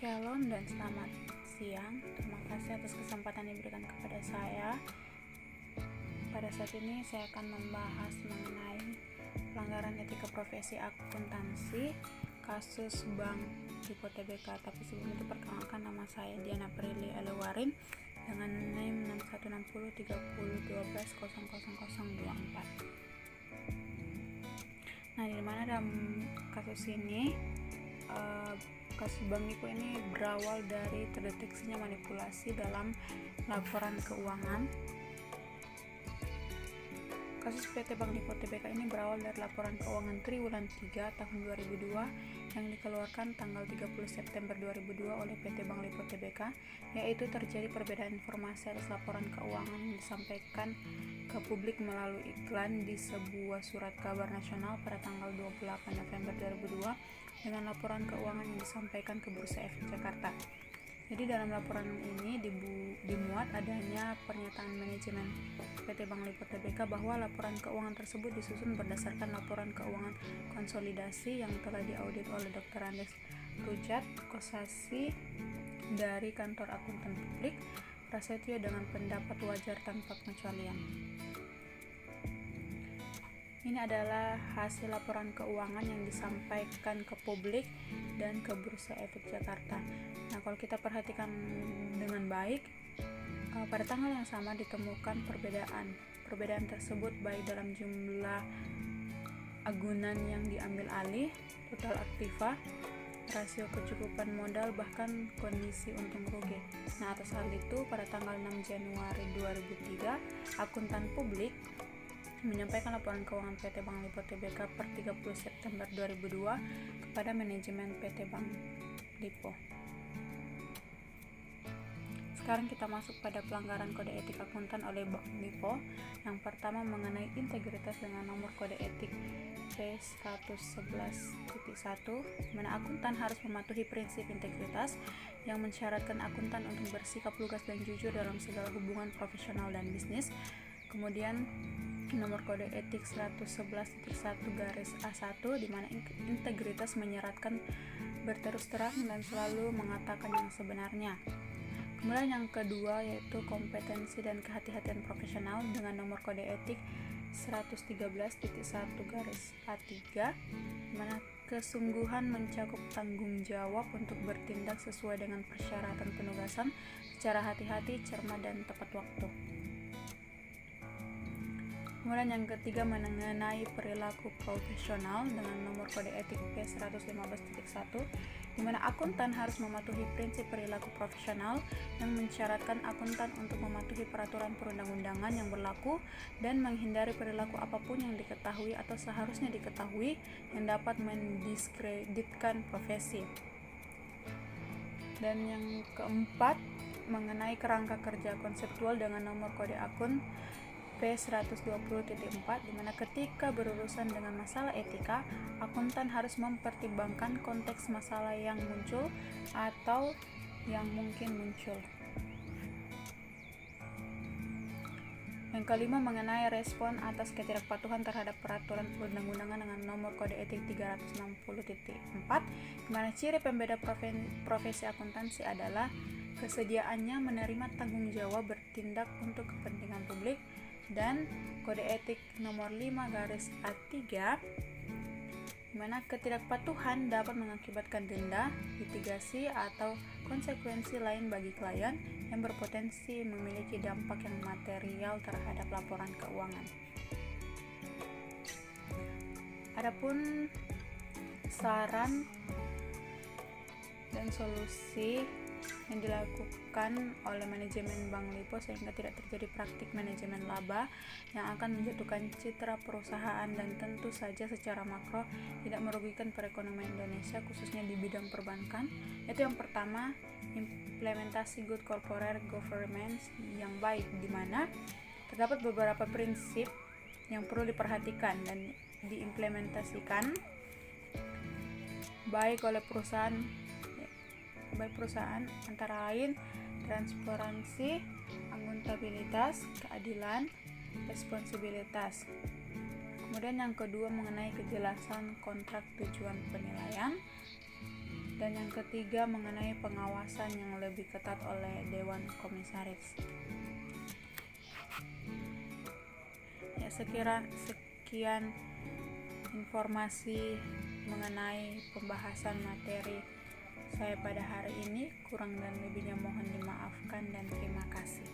Shalom dan selamat siang. Terima kasih atas kesempatan yang diberikan kepada saya. Pada saat ini saya akan membahas mengenai pelanggaran etika profesi akuntansi kasus Bank Lipo Tbk. Tapi sebelum itu perkenalkan, nama saya Diana Prilly Elewarin dengan NIM 616030120024. Nah, di mana dalam kasus ini kasus Bank Lipo ini berawal dari terdeteksinya manipulasi dalam laporan keuangan. Kasus PT Bank Lipo Tbk ini berawal dari laporan keuangan triwulan 3 tahun 2002 yang dikeluarkan tanggal 30 September 2002 oleh PT Bank Lipo Tbk, yaitu terjadi perbedaan informasi atas laporan keuangan yang disampaikan ke publik melalui iklan di sebuah surat kabar nasional pada tanggal 28 November 2002 dengan laporan keuangan yang disampaikan ke Bursa Efek Jakarta. Jadi dalam laporan ini dimuat adanya pernyataan manajemen PT Bank Lipo Tbk bahwa laporan keuangan tersebut disusun berdasarkan laporan keuangan konsolidasi yang telah diaudit oleh Dr. Andes Rujat Kosasi dari Kantor Akuntan Publik Prasetyo dengan pendapat wajar tanpa pengecualian. Ini adalah hasil laporan keuangan yang disampaikan ke publik dan ke Bursa Efek Jakarta. Nah, kalau kita perhatikan dengan baik, pada tanggal yang sama ditemukan perbedaan. Perbedaan tersebut baik dalam jumlah agunan yang diambil alih, total aktiva, rasio kecukupan modal, bahkan kondisi untung rugi. Nah, atas hal itu pada tanggal 6 Januari 2003, akuntan publik menyampaikan laporan keuangan PT Bank Lipo Tbk per 30 September 2002 kepada manajemen PT Bank Lipo. Sekarang kita masuk pada pelanggaran kode etik akuntan oleh Bank Lipo. Yang pertama mengenai integritas dengan nomor kode etik P111.1, mana akuntan harus mematuhi prinsip integritas yang mensyaratkan akuntan untuk bersikap lugas dan jujur dalam segala hubungan profesional dan bisnis. Kemudian nomor kode etik 111.1-A1 di mana integritas menyeratkan berterus terang dan selalu mengatakan yang sebenarnya. Kemudian yang kedua yaitu kompetensi dan kehati-hatian profesional dengan nomor kode etik 113.1-A3 di mana kesungguhan mencakup tanggung jawab untuk bertindak sesuai dengan persyaratan penugasan secara hati-hati, cermat dan tepat waktu. Kemudian yang ketiga mengenai perilaku profesional dengan nomor kode etik P115.1 di mana akuntan harus mematuhi prinsip perilaku profesional yang mensyaratkan akuntan untuk mematuhi peraturan perundang-undangan yang berlaku dan menghindari perilaku apapun yang diketahui atau seharusnya diketahui yang dapat mendiskreditkan profesi. Dan yang keempat mengenai kerangka kerja konseptual dengan nomor kode akun P120.4 di mana ketika berurusan dengan masalah etika, akuntan harus mempertimbangkan konteks masalah yang muncul atau yang mungkin muncul. Yang kelima mengenai respon atas ketidakpatuhan terhadap peraturan perundang-undangan dengan nomor kode etik 360.4 di mana ciri pembeda profesi akuntansi adalah kesediaannya menerima tanggung jawab bertindak untuk kepentingan publik, dan kode etik nomor 5-A3 di mana ketidakpatuhan dapat mengakibatkan denda, litigasi atau konsekuensi lain bagi klien yang berpotensi memiliki dampak yang material terhadap laporan keuangan. Adapun saran dan solusi yang dilakukan oleh manajemen Bank Lipo sehingga tidak terjadi praktik manajemen laba yang akan menjatuhkan citra perusahaan dan tentu saja secara makro tidak merugikan perekonomian Indonesia khususnya di bidang perbankan. Yaitu yang pertama, implementasi good corporate governance yang baik di mana terdapat beberapa prinsip yang perlu diperhatikan dan diimplementasikan baik perusahaan antara lain transparansi, akuntabilitas, keadilan, responsibilitas. Kemudian yang kedua mengenai kejelasan kontrak tujuan penilaian, Dan yang ketiga mengenai pengawasan yang lebih ketat oleh Dewan Komisaris. Ya, sekian informasi mengenai pembahasan materi saya pada hari ini. Kurang dan lebihnya mohon dimaafkan dan terima kasih.